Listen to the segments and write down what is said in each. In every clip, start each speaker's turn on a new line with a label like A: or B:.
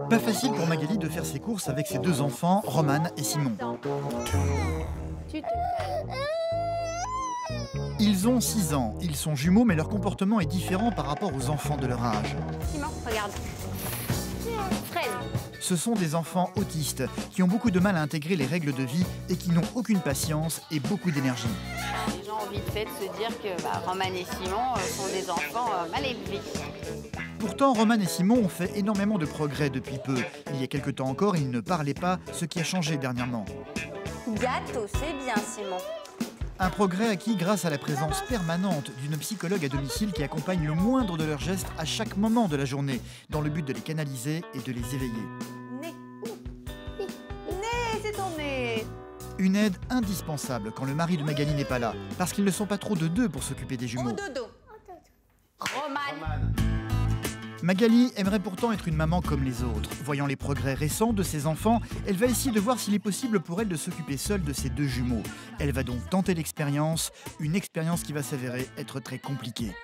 A: Pas facile pour Magali de faire ses courses avec ses deux enfants, Romane et Simon.
B: Tu te calmes.
A: Ils ont 6 ans, ils sont jumeaux mais leur comportement est différent par rapport aux enfants de leur âge.
B: Simon, regarde. Fred.
A: Ce sont des enfants autistes qui ont beaucoup de mal à intégrer les règles de vie et qui n'ont aucune patience et beaucoup d'énergie.
B: Les gens ont vite fait de se dire que Romane et Simon sont des enfants mal élevés.
A: Pourtant, Romane et Simon ont fait énormément de progrès depuis peu. Il y a quelque temps encore, ils ne parlaient pas, ce qui a changé dernièrement.
B: Gâteau, c'est bien, Simon.
A: Un progrès acquis grâce à la présence permanente d'une psychologue à domicile qui accompagne le moindre de leurs gestes à chaque moment de la journée, dans le but de les canaliser et de les éveiller.
B: Nez. Nez, c'est ton nez.
A: Une aide indispensable quand le mari de Magali n'est pas là, parce qu'ils ne sont pas trop de deux pour s'occuper des jumeaux.
B: Au dodo. Romane.
A: Magali aimerait pourtant être une maman comme les autres. Voyant les progrès récents de ses enfants, elle va essayer de voir s'il est possible pour elle de s'occuper seule de ses deux jumeaux. Elle va donc tenter l'expérience, une expérience qui va s'avérer être très compliquée.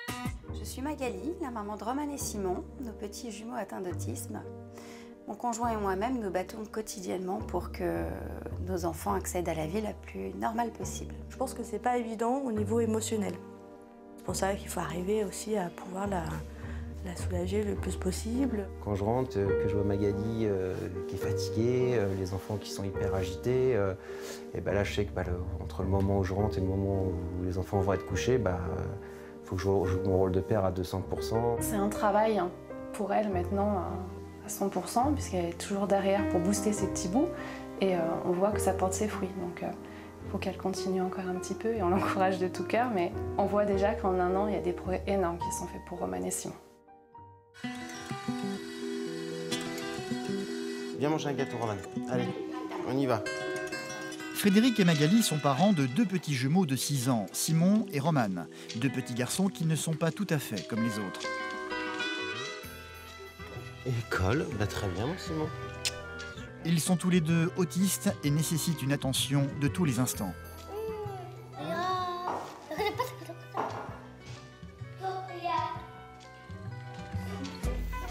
C: Je suis Magali, la maman de Romane et Simon, nos petits jumeaux atteints d'autisme. Mon conjoint et moi-même nous battons quotidiennement pour que nos enfants accèdent à la vie la plus normale possible.
D: Je pense que c'est pas évident au niveau émotionnel. C'est pour ça qu'il faut arriver aussi à pouvoir la soulager le plus possible.
E: Quand je rentre, que je vois Magali qui est fatiguée, les enfants qui sont hyper agités, et là je sais que entre le moment où je rentre et le moment où les enfants vont être couchés, faut que je joue mon rôle de père à 200%.
F: C'est un travail pour elle maintenant à 100%, puisqu'elle est toujours derrière pour booster ses petits bouts, et on voit que ça porte ses fruits. Donc il faut qu'elle continue encore un petit peu, et on l'encourage de tout cœur, mais on voit déjà qu'en un an, il y a des progrès énormes qui sont faits pour Romane et Simon.
G: Viens manger un gâteau, Romane. Allez, on y va.
A: Frédéric et Magali sont parents de deux petits jumeaux de 6 ans, Simon et Romane. Deux petits garçons qui ne sont pas tout à fait comme les autres.
G: École, très bien, mon Simon.
A: Ils sont tous les deux autistes et nécessitent une attention de tous les instants.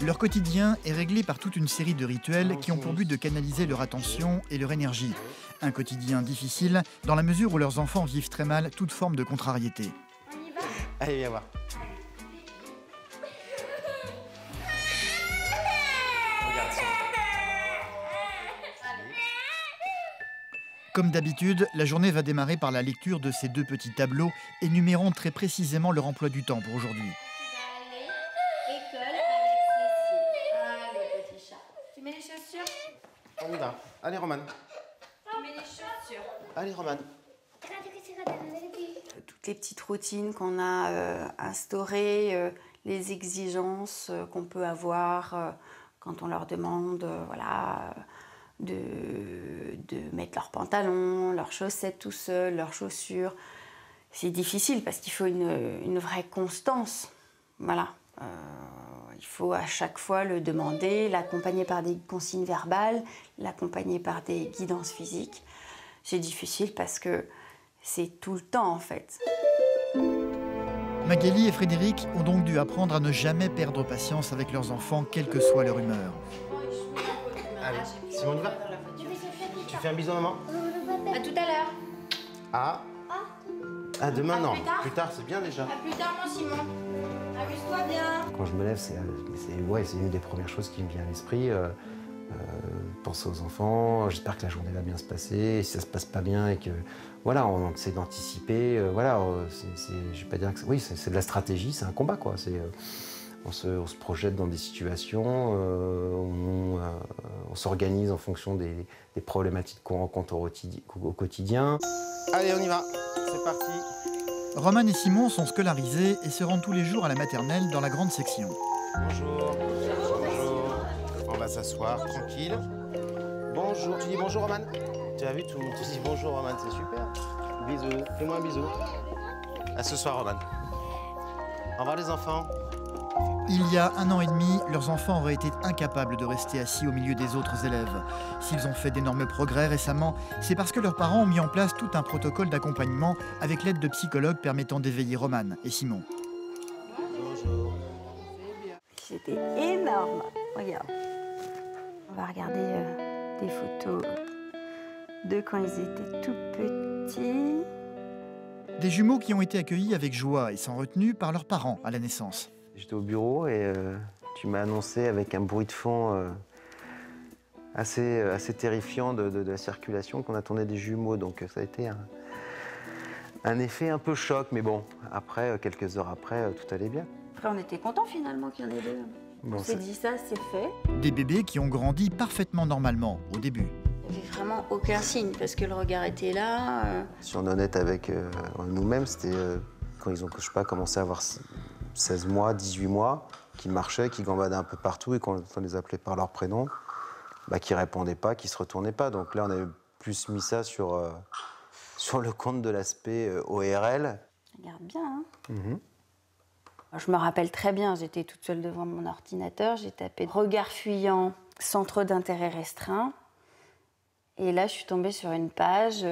A: Leur quotidien est réglé par toute une série de rituels qui ont pour but de canaliser leur attention et leur énergie. Un quotidien difficile dans la mesure où leurs enfants vivent très mal toute forme de contrariété.
G: Allez, viens voir. Regarde ça.
A: Comme d'habitude, la journée va démarrer par la lecture de ces deux petits tableaux énumérant très précisément leur emploi du temps pour aujourd'hui.
B: Tu mets les chaussures.
G: On y va. Allez, Romane.
B: Tu mets les chaussures.
G: Allez, Romane.
C: Toutes les petites routines qu'on a instaurées, les exigences qu'on peut avoir quand on leur demande de mettre leurs pantalons, leurs chaussettes tout seuls, leurs chaussures. C'est difficile parce qu'il faut une vraie constance. Voilà. Il faut à chaque fois le demander, l'accompagner par des consignes verbales, l'accompagner par des guidances physiques. C'est difficile parce que c'est tout le temps en fait.
A: Magali et Frédéric ont donc dû apprendre à ne jamais perdre patience avec leurs enfants, quelle que soit leur humeur.
G: Allez, Simon, on y va. Tu fais un bisou à maman.
B: À tout à l'heure.
G: À demain, non. Plus tard, c'est bien déjà.
B: À plus tard, mon Simon. Amuse-toi bien.
E: Quand je me lève, c'est une des premières choses qui me vient à l'esprit. Penser aux enfants, j'espère que la journée va bien se passer. Et si ça se passe pas bien et que on essaie d'anticiper, je vais pas dire que c'est de la stratégie, c'est un combat quoi. On se projette dans des situations, on s'organise en fonction des problématiques qu'on rencontre au quotidien.
G: Allez, on y va. C'est parti.
A: Romane et Simon sont scolarisés et se rendent tous les jours à la maternelle dans la grande section.
G: Bonjour. Bonjour. On va s'asseoir, tranquille. Bonjour. Tu dis bonjour, Romane? Tu as vu, tout le monde te dit bonjour, Romane, c'est super. Bisous. Fais-moi un bisou. À ce soir, Romane. Au revoir, les enfants.
A: Il y a 1 an et demi, leurs enfants auraient été incapables de rester assis au milieu des autres élèves. S'ils ont fait d'énormes progrès récemment, c'est parce que leurs parents ont mis en place tout un protocole d'accompagnement avec l'aide de psychologues permettant d'éveiller Romane et Simon.
G: Bonjour.
C: c'était énorme. Regarde. On va regarder des photos de quand ils étaient tout petits.
A: Des jumeaux qui ont été accueillis avec joie et sans retenue par leurs parents à la naissance.
E: J'étais au bureau et tu m'as annoncé avec un bruit de fond assez terrifiant de la circulation qu'on attendait des jumeaux. Donc ça a été un effet un peu choc. Mais bon, après, quelques heures après, tout allait bien.
C: Après, on était contents finalement qu'il y en ait deux.
E: Bon,
C: on s'est dit ça, c'est fait.
A: Des bébés qui ont grandi parfaitement normalement au début.
C: Il n'y avait vraiment aucun signe parce que le regard était là.
E: Si on est honnête avec nous-mêmes, c'était quand ils ont, je sais pas, commencé à avoir 16 mois, 18 mois, qui marchaient, qui gambadaient un peu partout et quand on les appelait par leur prénom, qui répondaient pas, qui se retournaient pas. Donc là, on avait plus mis ça sur le compte de l'aspect ORL.
C: Regarde bien, hein. Je me rappelle très bien, j'étais toute seule devant mon ordinateur, j'ai tapé « regard fuyant, centre d'intérêt restreint ». Et là, je suis tombée sur une page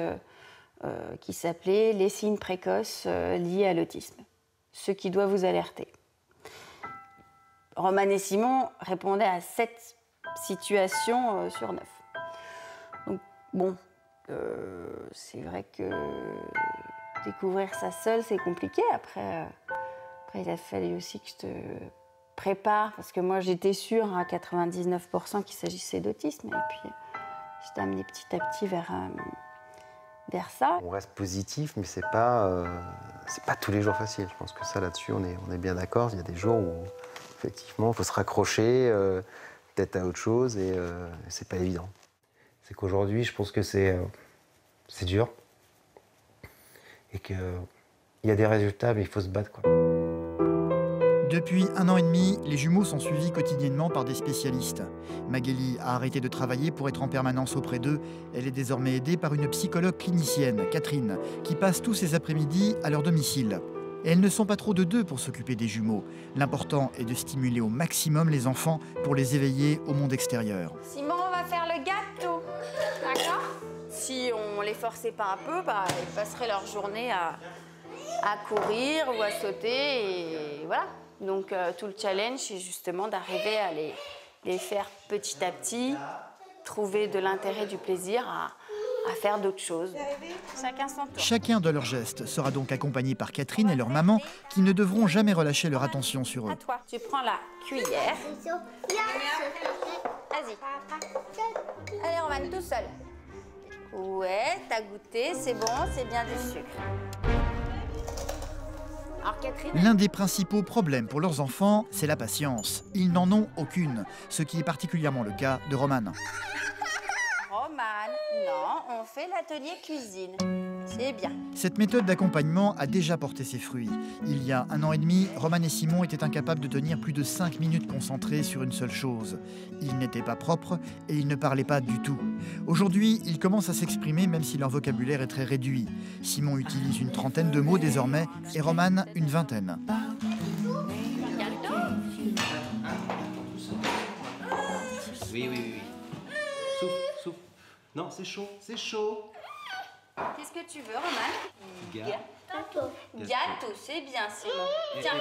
C: qui s'appelait « Les signes précoces liés à l'autisme, ce qui doit vous alerter ». Roman et Simon répondaient à 7 situations sur 9. Donc, bon, c'est vrai que découvrir ça seul, c'est compliqué. Après, il a fallu aussi que je te prépare, parce que moi, j'étais sûre à 99% qu'il s'agissait d'autisme. Et puis, je t'ai amené petit à petit vers ça.
E: On reste positif, mais c'est pas tous les jours facile. Je pense que ça, là-dessus, on est bien d'accord. Il y a des jours où, effectivement, il faut se raccrocher, peut-être à autre chose, et c'est pas évident. C'est qu'aujourd'hui, je pense que c'est dur, et qu'il y a des résultats, mais il faut se battre, quoi.
A: Depuis 1 an et demi, les jumeaux sont suivis quotidiennement par des spécialistes. Magali a arrêté de travailler pour être en permanence auprès d'eux. Elle est désormais aidée par une psychologue clinicienne, Catherine, qui passe tous ses après-midi à leur domicile. Et elles ne sont pas trop de deux pour s'occuper des jumeaux. L'important est de stimuler au maximum les enfants pour les éveiller au monde extérieur.
C: Simon, on va faire le gâteau, d'accord? Si on les forçait pas un peu, ils passeraient leur journée à courir ou à sauter, et voilà. Donc tout le challenge, c'est justement d'arriver à les faire petit à petit, trouver de l'intérêt, du plaisir à faire d'autres choses. Chacun son tour.
A: Chacun de leurs gestes sera donc accompagné par Catherine et leur maman, qui ne devront jamais relâcher leur attention sur eux.
C: À toi, tu prends la cuillère. Vas-y. Allez, Roman, tout seul. Ouais, t'as goûté, c'est bon, c'est bien du sucre. Alors, Catherine...
A: L'un des principaux problèmes pour leurs enfants, c'est la patience. Ils n'en ont aucune, ce qui est particulièrement le cas de Roman.
C: Roman, non, on fait l'atelier cuisine. C'est bien.
A: Cette méthode d'accompagnement a déjà porté ses fruits. Il y a 1 an et demi, Roman et Simon étaient incapables de tenir plus de 5 minutes concentrés sur une seule chose. Ils n'étaient pas propres et ils ne parlaient pas du tout. Aujourd'hui, ils commencent à s'exprimer même si leur vocabulaire est très réduit. Simon utilise une 30aine de mots désormais et Roman une 20aine.
E: Oui. Souffle. Non, c'est chaud, c'est chaud.
C: Qu'est-ce que tu veux, Roman?
B: Gâteau.
C: Gâteau, c'est bien, Simon. Tiens.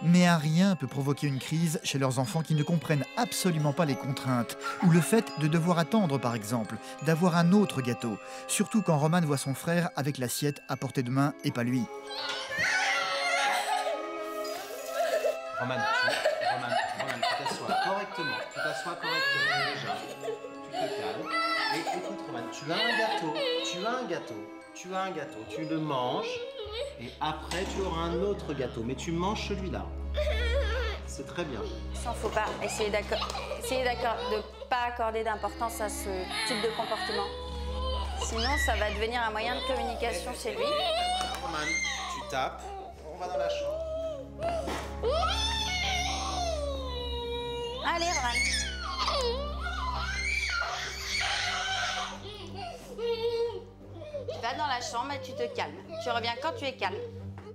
A: Mais rien peut provoquer une crise chez leurs enfants qui ne comprennent absolument pas les contraintes, ou le fait de devoir attendre, par exemple, d'avoir un autre gâteau, surtout quand Roman voit son frère avec l'assiette à portée de main et pas lui.
E: Roman, tu t'assois correctement. Déjà. Tu te calmes. Et écoute, Roman, tu as un gâteau. Tu le manges. Et après, tu auras un autre gâteau. Mais tu manges celui-là. C'est très bien.
C: Il ne faut pas essayer de ne pas accorder d'importance à ce type de comportement. Sinon, ça va devenir un moyen de communication chez lui.
E: Roman, tu tapes. On va dans la chambre.
C: Allez, Roman. Tu vas dans la chambre et tu te calmes. Tu reviens quand tu es calme.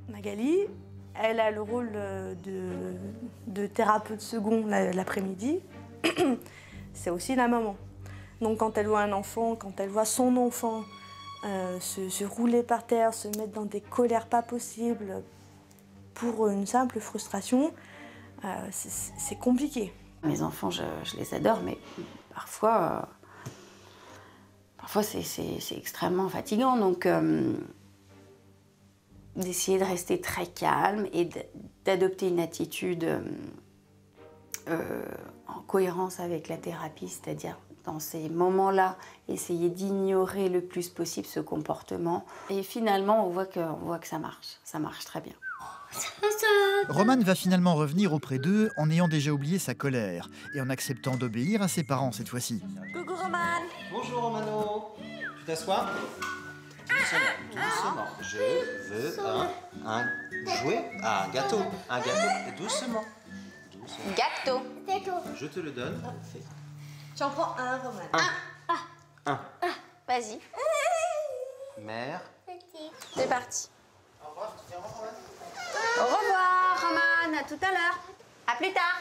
D: Magali, elle a le rôle de thérapeute second l'après-midi. C'est aussi la maman. Donc quand elle voit un enfant, quand elle voit son enfant se rouler par terre, se mettre dans des colères pas possibles pour une simple frustration, c'est compliqué.
C: Mes enfants, je les adore, mais parfois c'est extrêmement fatigant. Donc, d'essayer de rester très calme et d'adopter une attitude en cohérence avec la thérapie, c'est-à-dire dans ces moments-là, essayer d'ignorer le plus possible ce comportement. Et finalement, on voit que ça marche très bien.
A: Romane va finalement revenir auprès d'eux en ayant déjà oublié sa colère et en acceptant d'obéir à ses parents cette fois-ci.
D: Coucou Romane.
E: Bonjour Romano. Tu t'assois? Doucement. Je veux un jouet. Ah, un gâteau. Un gâteau. Doucement.
B: Gâteau.
E: Je te le donne.
D: J'en prends un, Romane.
E: Un.
B: Vas-y,
E: Mère.
B: c'est parti.
E: Au revoir. Tu dis au revoir, Romane.
B: Au revoir, Romane. À tout à l'heure. À plus tard.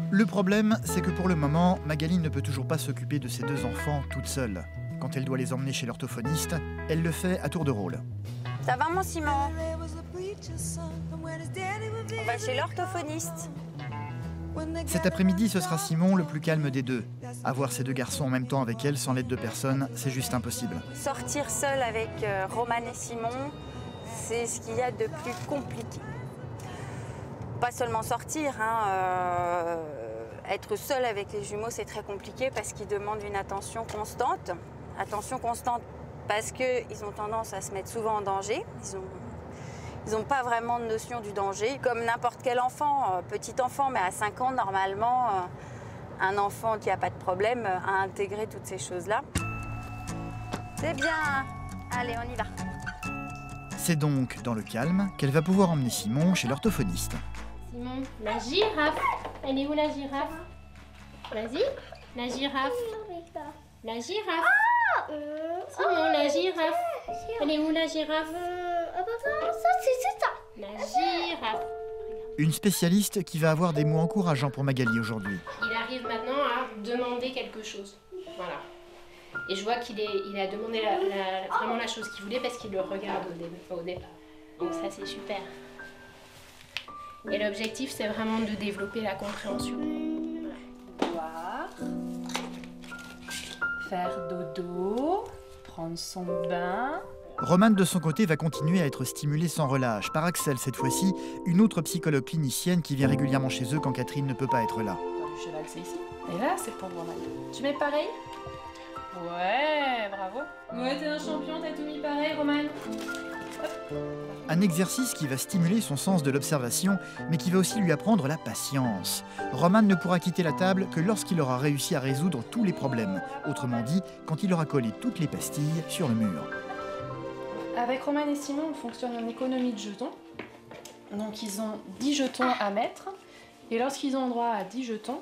A: Le problème, c'est que pour le moment, Magali ne peut toujours pas s'occuper de ses 2 enfants toute seule. Quand elle doit les emmener chez l'orthophoniste, elle le fait à tour de rôle.
B: Ça va, mon Simon? On va chez l'orthophoniste.
A: Cet après-midi, ce sera Simon le plus calme des 2. Avoir ces 2 garçons en même temps avec elle sans l'aide de personne, c'est juste impossible.
B: Sortir seule avec Romane et Simon, c'est ce qu'il y a de plus compliqué. Pas seulement sortir, être seule avec les jumeaux, c'est très compliqué parce qu'ils demandent une attention constante. Attention constante parce qu'ils ont tendance à se mettre souvent en danger. Ils n'ont pas vraiment de notion du danger. Comme n'importe quel enfant, petit enfant, mais à 5 ans, normalement, un enfant qui n'a pas de problème a intégré toutes ces choses-là. C'est bien. Allez, on y va.
A: C'est donc dans le calme qu'elle va pouvoir emmener Simon chez l'orthophoniste.
H: Simon, la girafe. Elle est où la girafe? Vas-y, la girafe. La girafe. Simon, la girafe. Elle est où la girafe?
I: Ça, c'est ça.
H: La girafe.
A: Une spécialiste qui va avoir des mots encourageants pour Magali aujourd'hui.
H: Il arrive maintenant à demander quelque chose. Voilà. Et je vois qu'il a demandé vraiment la chose qu'il voulait parce qu'il le regarde au départ. Donc ça, c'est super. Et l'objectif, c'est vraiment de développer la compréhension. Boire, faire dodo, prendre son bain.
A: Romane, de son côté, va continuer à être stimulée sans relâche, par Axel cette fois-ci, une autre psychologue clinicienne qui vient régulièrement chez eux quand Catherine ne peut pas être là.
F: Le cheval, c'est ici. Et là, c'est pour Romane. Tu mets pareil? Ouais, bravo. Ouais, t'es un champion, t'as tout mis pareil, Romane.
A: Un exercice qui va stimuler son sens de l'observation, mais qui va aussi lui apprendre la patience. Romane ne pourra quitter la table que lorsqu'il aura réussi à résoudre tous les problèmes. Autrement dit, quand il aura collé toutes les pastilles sur le mur.
F: Avec Romane et Simon, on fonctionne en économie de jetons. Donc ils ont 10 jetons à mettre. Et lorsqu'ils ont droit à 10 jetons,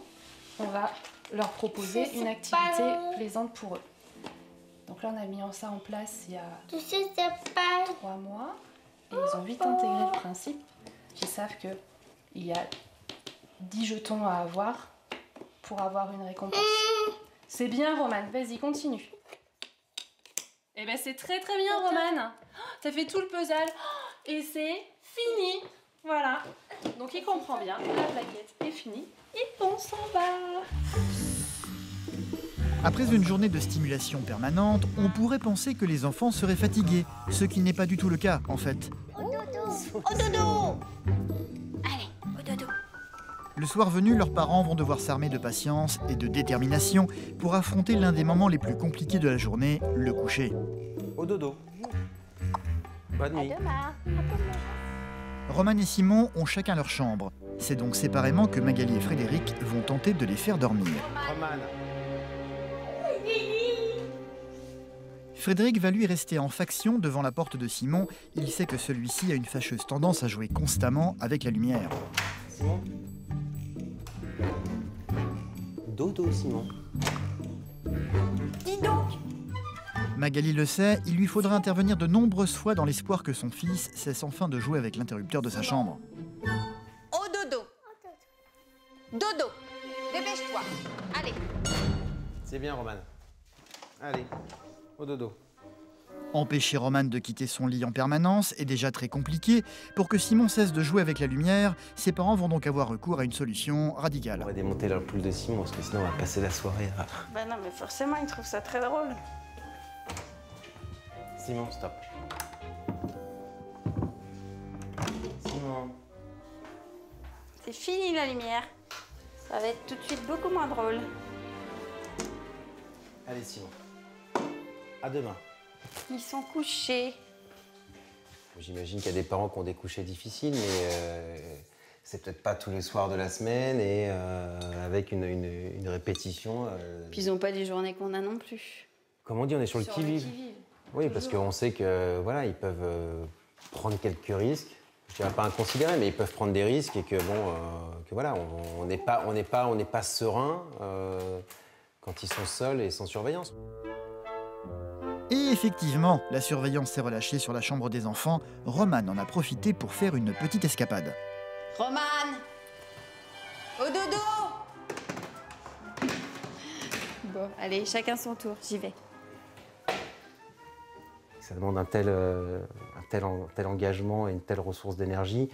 F: on va leur proposer une activité plaisante pour eux. Donc là, on a mis ça en place il y a 3 mois. Et ils ont vite intégré le principe. Ils savent qu'il y a 10 jetons à avoir pour avoir une récompense. C'est bien, Romane. Vas-y, continue. Eh ben c'est très très bien, Romane. T'as fait tout le puzzle et c'est fini. Voilà. Donc il comprend bien. La plaquette est finie et on s'en va.
A: Après une journée de stimulation permanente, on pourrait penser que les enfants seraient fatigués, ce qui n'est pas du tout le cas en fait.
I: Au dodo.
B: Allez, au dodo.
A: Le soir venu, leurs parents vont devoir s'armer de patience et de détermination pour affronter l'un des moments les plus compliqués de la journée, le coucher.
E: Au dodo. Bonne nuit.
A: Romane et Simon ont chacun leur chambre. C'est donc séparément que Magali et Frédéric vont tenter de les faire dormir.
E: Romane.
A: Frédéric va lui rester en faction devant la porte de Simon. Il sait que celui-ci a une fâcheuse tendance à jouer constamment avec la lumière.
E: Simon. Dodo, Simon.
I: Dis donc.
A: Magali le sait, il lui faudra intervenir de nombreuses fois dans l'espoir que son fils cesse enfin de jouer avec l'interrupteur de sa chambre.
B: Au dodo. Dodo. Dépêche-toi. Allez.
E: C'est bien, Romane.
G: Allez, au dodo.
A: Empêcher Roman de quitter son lit en permanence est déjà très compliqué. Pour que Simon cesse de jouer avec la lumière, ses parents vont donc avoir recours à une solution radicale.
E: On va démonter la poule de Simon parce que sinon on va passer la soirée à...
C: Bah non, mais forcément, ils trouvent ça très drôle.
E: Simon, stop. Simon.
C: C'est fini la lumière. Ça va être tout de suite beaucoup moins drôle.
E: Allez Simon. À demain.
C: Ils sont couchés.
E: J'imagine qu'il y a des parents qui ont des couchers difficiles, mais c'est peut-être pas tous les soirs de la semaine et avec une répétition.
C: Puis ils n'ont pas les journées qu'on a non plus.
E: Comme on dit, on est sur le qui-vive. Oui, parce qu'on sait que voilà, ils peuvent prendre quelques risques. Je dirais pas inconsidérés, mais ils peuvent prendre des risques et que bon, que voilà, on n'est pas serein quand ils sont seuls et sans surveillance.
A: Et effectivement, la surveillance s'est relâchée sur la chambre des enfants. Roman en a profité pour faire une petite escapade.
C: Roman! Au dodo! Bon, allez, chacun son tour, j'y vais.
E: Ça demande un tel engagement et une telle ressource d'énergie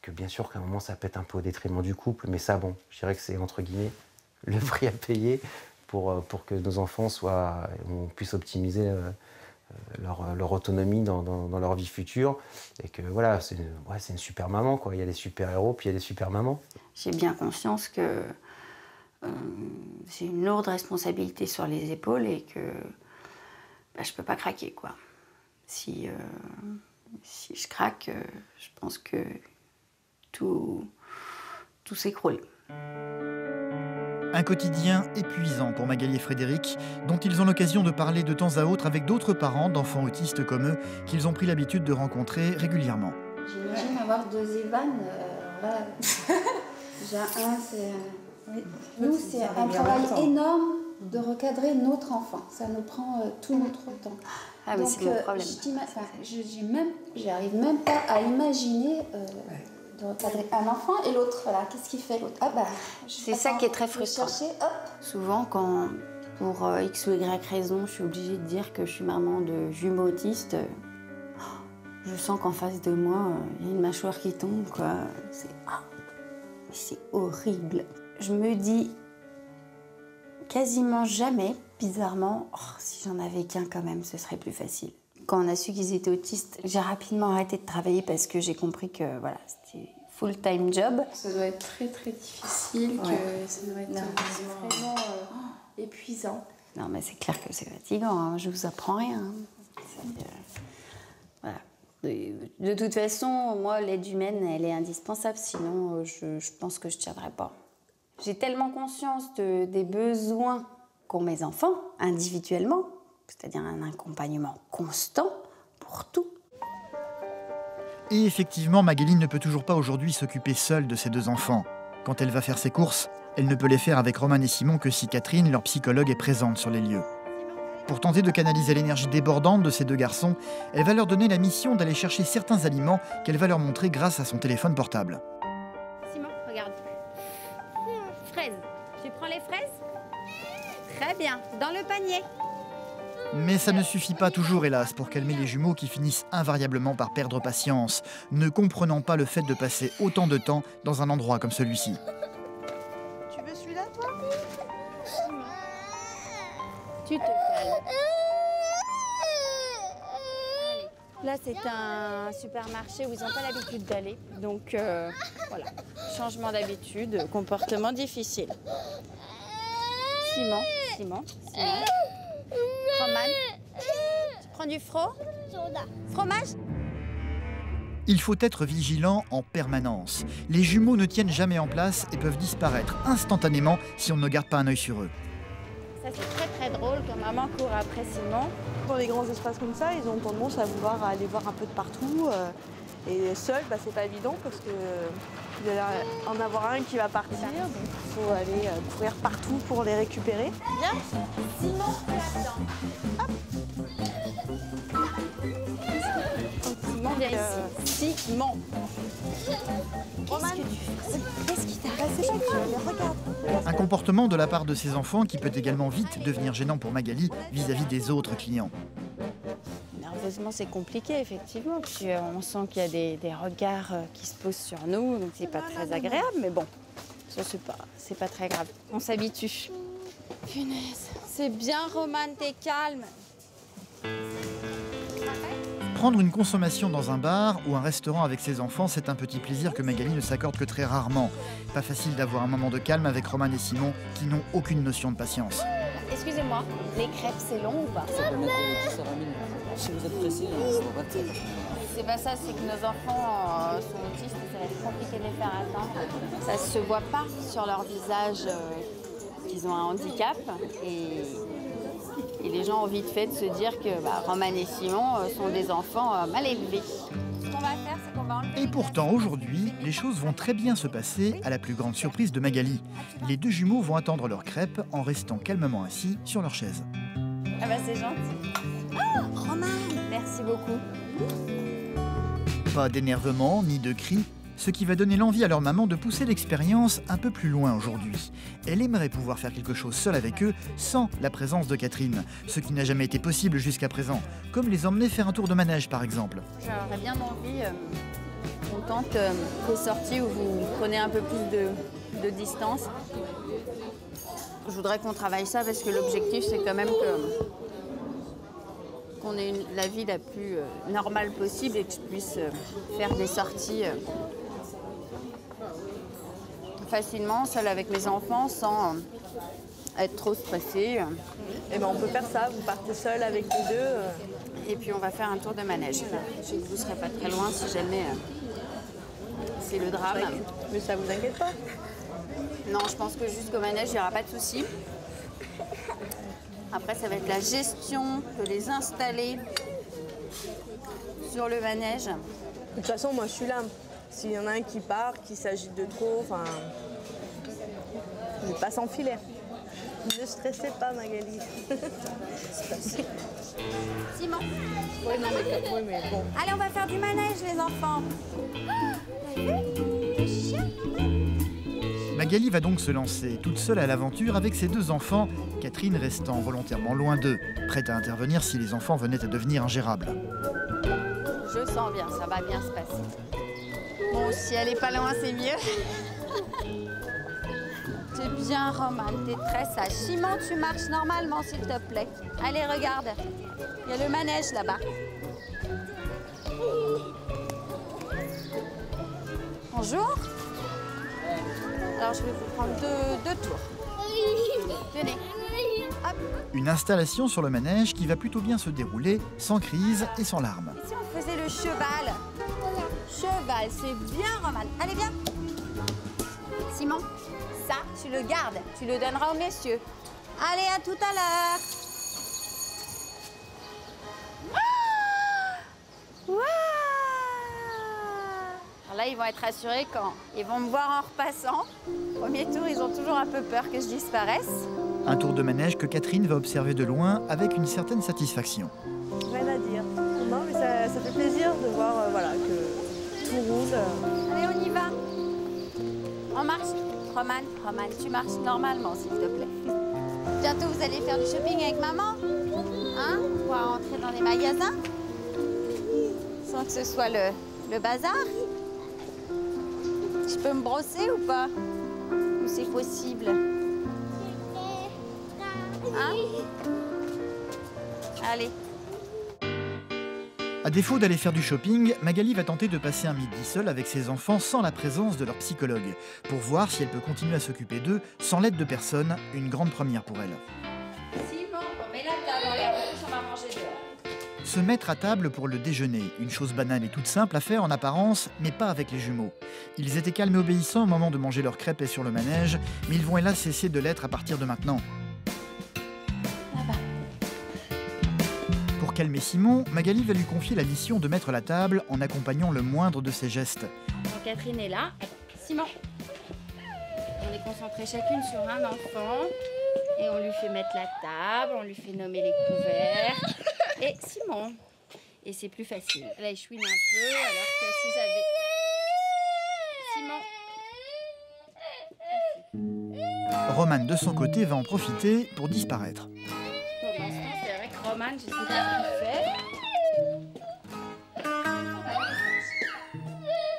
E: que bien sûr qu'à un moment ça peut être un peu au détriment du couple, mais ça bon, je dirais que c'est entre guillemets le prix à payer pour que nos enfants on puisse optimiser leur autonomie dans leur vie future et que voilà, c'est une super maman quoi. Il y a des super héros puis il y a des super mamans.
C: J'ai bien conscience que j'ai une lourde responsabilité sur les épaules et que je peux pas craquer quoi. Si je craque, je pense que tout s'écroule.
A: Un quotidien épuisant pour Magali et Frédéric, dont ils ont l'occasion de parler de temps à autre avec d'autres parents d'enfants autistes comme eux, qu'ils ont pris l'habitude de rencontrer régulièrement.
J: J'imagine avoir 2 Evan. Là, déjà c'est... Nous, c'est un travail énorme de recadrer notre enfant. Ça nous prend tout notre temps.
C: Ah, mais c'est mon problème.
J: J'arrive même pas à imaginer de recadrer un enfant et l'autre. Voilà, qu'est-ce qu'il fait l'autre?
C: C'est ça qui est très frustrant. Souvent, quand pour X ou Y raison, je suis obligée de dire que je suis maman de jumeaux autistes, je sens qu'en face de moi, il y a une mâchoire qui tombe, quoi. C'est horrible. Je me dis quasiment jamais, bizarrement, si j'en avais qu'un quand même, ce serait plus facile. Quand on a su qu'ils étaient autistes, j'ai rapidement arrêté de travailler parce que j'ai compris que voilà, c'était full-time job.
F: Ça doit être très très difficile, ça doit être vraiment épuisant.
C: Non mais c'est clair que c'est fatigant, hein. Je vous apprends rien. Hein. Voilà. De toute façon, moi, l'aide humaine, elle est indispensable, sinon je pense que je ne tiendrai pas. J'ai tellement conscience des besoins qu'ont mes enfants, individuellement, c'est-à-dire un accompagnement constant pour tout.
A: Et effectivement, Magali ne peut toujours pas aujourd'hui s'occuper seule de ses 2 enfants. Quand elle va faire ses courses, elle ne peut les faire avec Roman et Simon que si Catherine, leur psychologue, est présente sur les lieux. Pour tenter de canaliser l'énergie débordante de ces 2 garçons, elle va leur donner la mission d'aller chercher certains aliments qu'elle va leur montrer grâce à son téléphone portable.
C: Simon, regarde. Fraises. Tu prends les fraises? Très bien, dans le panier.
A: Mais ça ne suffit pas toujours, hélas, pour calmer les jumeaux qui finissent invariablement par perdre patience, ne comprenant pas le fait de passer autant de temps dans un endroit comme celui-ci.
D: Tu veux celui-là, toi?
C: Tu te calmes. Là, c'est un supermarché où ils n'ont pas l'habitude d'aller. Donc, voilà. Changement d'habitude, comportement difficile. Simon. Roman, tu prends du fromage?
A: Il faut être vigilant en permanence. Les jumeaux ne tiennent jamais en place et peuvent disparaître instantanément si on ne garde pas un œil sur eux.
C: Ça, c'est très très drôle quand maman court après Simon.
D: Dans les grands espaces comme ça, ils ont tendance à vouloir aller voir un peu de partout. Et seul, c'est pas évident parce qu'il va y en avoir un qui va partir. Donc il faut aller courir partout pour les récupérer.
C: Viens, Simon, attends. Simon, viens ici. Simon.
D: Roman,
C: Qu'est-ce qu'il t'arrive?
D: c'est pas que regarde.
A: Un comportement de la part de ses enfants qui peut également vite devenir gênant pour Magali vis-à-vis des autres clients.
C: Nerveusement, c'est compliqué, effectivement. Puis on sent qu'il y a des regards qui se posent sur nous, donc c'est pas très agréable, mais bon, ça c'est pas très grave. On s'habitue. Punaise, c'est bien, Romane, t'es calme.
A: Prendre une consommation dans un bar ou un restaurant avec ses enfants, c'est un petit plaisir que Magali ne s'accorde que très rarement. Pas facile d'avoir un moment de calme avec Romane et Simon qui n'ont aucune notion de patience.
C: Excusez-moi, les crêpes, c'est long ou pas?
K: Si vous êtes pressé, on va pas.
C: C'est pas ça, c'est que nos enfants sont autistes et ça va être compliqué de les faire attendre. Ça se voit pas sur leur visage qu'ils ont un handicap et les gens ont vite fait de se dire que Romane et Simon sont des enfants mal élevés. Ce qu'on va faire, c'est qu'on va enlever...
A: Et pourtant, aujourd'hui, les choses vont très bien se passer à la plus grande surprise de Magali. Les deux jumeaux vont attendre leur crêpe en restant calmement assis sur leur chaise.
C: Ah bah c'est gentil. Oh, Romane, merci beaucoup.
A: Pas d'énervement ni de cris, ce qui va donner l'envie à leur maman de pousser l'expérience un peu plus loin aujourd'hui. Elle aimerait pouvoir faire quelque chose seule avec eux sans la présence de Catherine, ce qui n'a jamais été possible jusqu'à présent, comme les emmener faire un tour de manège par exemple.
C: J'aurais bien envie qu'on tente des sorties où vous prenez un peu plus de distance. Je voudrais qu'on travaille ça parce que l'objectif c'est quand même qu'on ait la vie la plus normale possible et que je puisse faire des sorties facilement, seule avec mes enfants, sans être trop stressée.
D: Et ben on peut faire ça, vous partez seule avec les deux.
C: Et puis on va faire un tour de manège. Je sais que vous ne serez pas très loin si jamais c'est le drame.
D: Mais ça vous inquiète pas?
C: Non, je pense que jusqu'au manège, il n'y aura pas de souci. Après, ça va être la gestion de les installer sur le manège.
D: De toute façon, moi, je suis là. S'il y en a un qui part, qui s'agite de trop, enfin, je passe en filet. Ne stressez pas, Magali.
C: Simon.
D: Oui, mais bon.
C: Allez, on va faire du manège, les enfants. Le chien.
A: Magali va donc se lancer toute seule à l'aventure avec ses deux enfants, Catherine restant volontairement loin d'eux, prête à intervenir si les enfants venaient à devenir ingérables.
C: Je sens bien, ça va bien se passer. Bon, si elle est pas loin, c'est mieux. T'es bien, Romane, t'es très sage. Simon, tu marches normalement, s'il te plaît. Allez, regarde. Il y a le manège là-bas. Bonjour. Alors, je vais vous prendre deux tours. Tenez. Hop.
A: Une installation sur le manège qui va plutôt bien se dérouler, sans crise et sans larmes.
C: Et si on faisait le cheval? Cheval, c'est bien, Romane. Allez, viens. Simon, ça, tu le gardes. Tu le donneras aux messieurs. Allez, à tout à l'heure. Waouh! Alors là, ils vont être rassurés quand ils vont me voir en repassant. Premier tour, ils ont toujours un peu peur que je disparaisse.
A: Un tour de manège que Catherine va observer de loin avec une certaine satisfaction.
D: Rien à dire. Non, mais ça fait plaisir de voir voilà, que tout roule.
C: Allez, on y va. On marche. Romane, tu marches normalement, s'il te plaît. Bientôt, vous allez faire du shopping avec maman. Hein? On va rentrer dans les magasins. Sans que ce soit le bazar. Je peux me brosser ou pas? Ou c'est possible? Hein? Allez.
A: À défaut d'aller faire du shopping, Magali va tenter de passer un midi seule avec ses enfants sans la présence de leur psychologue, pour voir si elle peut continuer à s'occuper d'eux sans l'aide de personne, une grande première pour elle.
C: Simon, on met la table en l'air, on va manger dehors.
A: Se mettre à table pour le déjeuner, une chose banale et toute simple à faire en apparence, mais pas avec les jumeaux. Ils étaient calmes et obéissants au moment de manger leurs crêpes et sur le manège, mais ils vont hélas cesser de l'être à partir de maintenant. Pour calmer Simon, Magali va lui confier la mission de mettre la table en accompagnant le moindre de ses gestes.
C: Donc Catherine est là. Simon. On est concentrés chacune sur un enfant et on lui fait mettre la table, on lui fait nommer les couverts. Et Simon. Et c'est plus facile. Là, il chouine un peu alors que si j'avais... Simon.
A: Romane, de son côté, va en profiter pour disparaître.
C: Pour l'instant, c'est vrai que Romane, je sais pas ce qu'il fait.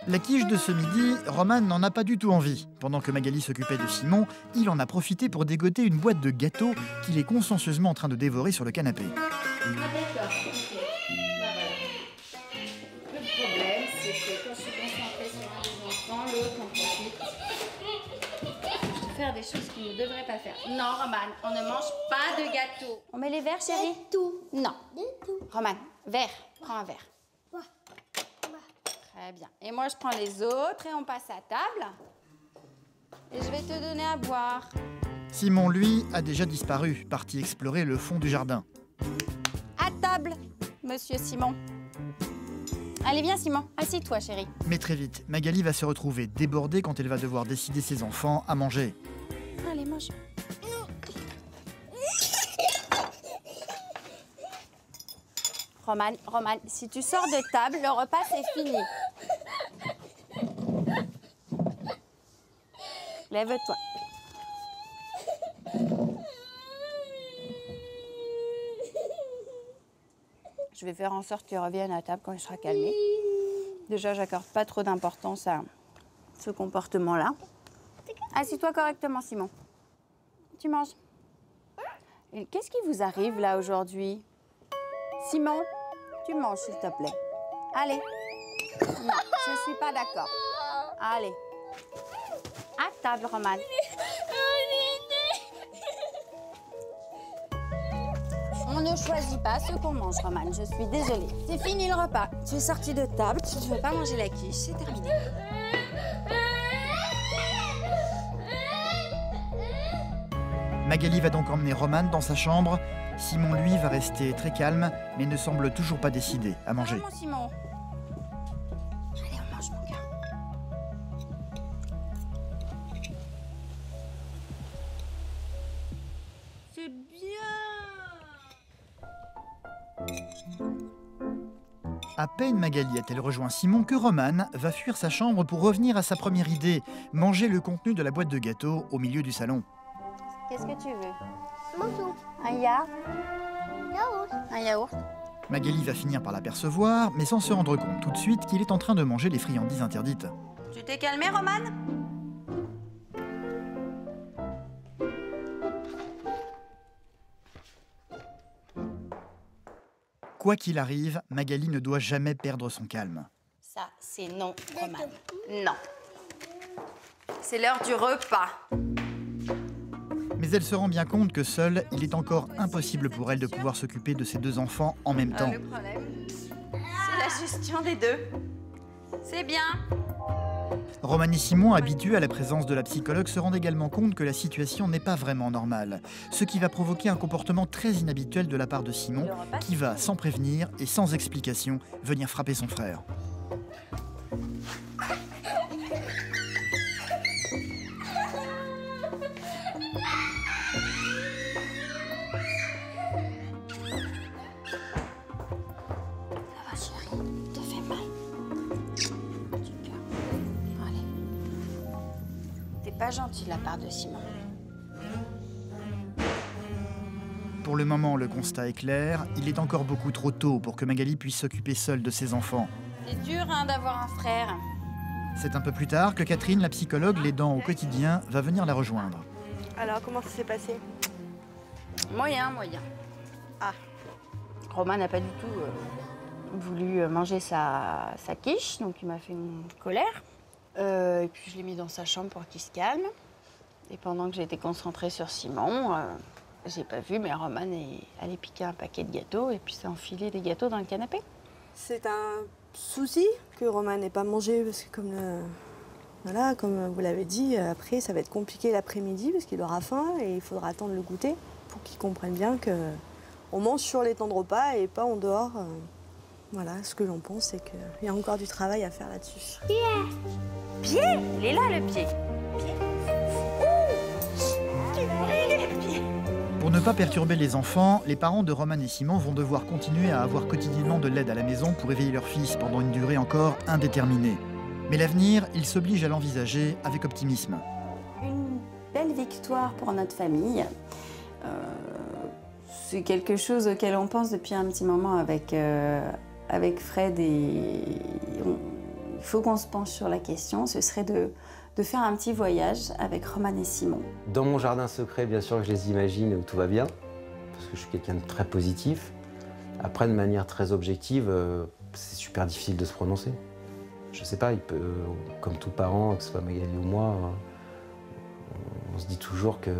A: La quiche de ce midi, Romane n'en a pas du tout envie. Pendant que Magali s'occupait de Simon, il en a profité pour dégoter une boîte de gâteaux qu'il est consciencieusement en train de dévorer sur le canapé.
C: Ah d'accord, ok. Bah, voilà. Le problème, c'est que quand je suis concentrée sur un des enfants, l'autre en profite. Je vais faire des choses qu'il ne devrait pas faire. Non, Romane, on ne mange pas de gâteau. On met les verres, chérie?
I: Tout.
C: Non.
I: Du tout.
C: Romane, verre. Prends un verre.
I: Ouais.
C: Très bien. Et moi, je prends les autres et on passe à table. Et je vais te donner à boire.
A: Simon, lui, a déjà disparu, parti explorer le fond du jardin.
C: À table, monsieur Simon. Allez, viens, Simon. Assis-toi, chérie.
A: Mais très vite, Magali va se retrouver débordée quand elle va devoir décider ses enfants à manger.
C: Allez, mange. Romane, si tu sors de table, le repas, c'est fini. Lève-toi. Je vais faire en sorte qu'il revienne à table quand il sera calmé. Déjà, j'accorde pas trop d'importance à ce comportement-là. Assis-toi correctement, Simon. Tu manges. Et qu'est-ce qui vous arrive là aujourd'hui? Simon, tu manges s'il te plaît. Allez. Non, je suis pas d'accord. Allez. À table, Romane. On ne choisit pas ce qu'on mange, Romane. Je suis désolée. C'est fini le repas. Tu es sortie de table. Tu ne veux pas manger la quiche. C'est terminé.
A: Magali va donc emmener Romane dans sa chambre. Simon, lui, va rester très calme, mais ne semble toujours pas décidé à manger.
C: Mon Simon. Allez, on mange, mon gars. C'est bien.
A: À peine Magali a-t-elle rejoint Simon que Romane va fuir sa chambre pour revenir à sa première idée, manger le contenu de la boîte de gâteaux au milieu du salon.
C: Qu'est-ce que tu veux?
I: Bonjour.
C: Un yaourt?
I: Yaourt.
C: Un yaourt?
A: Magali va finir par l'apercevoir, mais sans se rendre compte tout de suite qu'il est en train de manger les friandises interdites.
C: Tu t'es calmée, Romane?
A: Quoi qu'il arrive, Magali ne doit jamais perdre son calme.
C: Ça, c'est non, Romane. Non. C'est l'heure du repas.
A: Mais elle se rend bien compte que seule, il est encore impossible pour elle de pouvoir s'occuper de ses deux enfants en même temps.
C: Le problème, c'est la gestion des deux. C'est bien.
A: Romane et Simon, habitués à la présence de la psychologue, se rendent également compte que la situation n'est pas vraiment normale. Ce qui va provoquer un comportement très inhabituel de la part de Simon, qui va, sans prévenir et sans explication, venir frapper son frère.
C: Pas gentil de la part de Simon.
A: Pour le moment, le constat est clair. Il est encore beaucoup trop tôt pour que Magali puisse s'occuper seule de ses enfants.
C: C'est dur d'avoir un frère.
A: C'est un peu plus tard que Catherine, la psychologue, l'aidant au quotidien, va venir la rejoindre.
D: Alors, comment ça s'est passé?
C: Moyen. Ah. Romain n'a pas du tout voulu manger sa quiche, donc il m'a fait une colère. Et puis je l'ai mis dans sa chambre pour qu'il se calme. Et pendant que j'étais concentrée sur Simon, j'ai pas vu, mais Roman est allé piquer un paquet de gâteaux et puis s'est enfilé des gâteaux dans le canapé.
D: C'est un souci que Roman n'ait pas mangé parce que comme vous l'avez dit, après ça va être compliqué l'après-midi parce qu'il aura faim et il faudra attendre le goûter pour qu'il comprenne bien qu'on mange sur les temps de repas et pas en dehors. Voilà, ce que j'en pense, c'est qu'il y a encore du travail à faire là-dessus.
C: Pied? Il est là, le pied.
A: Pour ne pas perturber les enfants, les parents de Roman et Simon vont devoir continuer à avoir quotidiennement de l'aide à la maison pour éveiller leur fils pendant une durée encore indéterminée. Mais l'avenir, ils s'obligent à l'envisager avec optimisme.
D: Une
C: belle victoire pour notre famille. C'est quelque chose auquel on pense depuis un petit moment avec Fred et il faut qu'on se penche sur la question. Ce serait de faire un petit voyage avec Roman et Simon.
E: Dans mon jardin secret, bien sûr que je les imagine où tout va bien, parce que je suis quelqu'un de très positif. Après, de manière très objective, c'est super difficile de se prononcer. Je sais pas, il peut, comme tout parent, que ce soit Magali ou moi, on se dit toujours que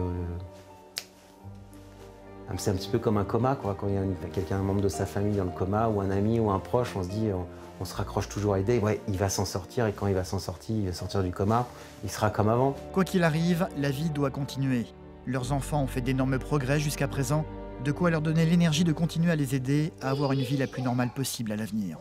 E: c'est un petit peu comme un coma, quoi. Quand il y a quelqu'un, un membre de sa famille dans le coma, ou un ami ou un proche, on se dit, on se raccroche toujours à l'idée, ouais, il va s'en sortir, et quand il va s'en sortir, il va sortir du coma, il sera comme avant.
A: Quoi qu'il arrive, la vie doit continuer. Leurs enfants ont fait d'énormes progrès jusqu'à présent, de quoi leur donner l'énergie de continuer à les aider à avoir une vie la plus normale possible à l'avenir.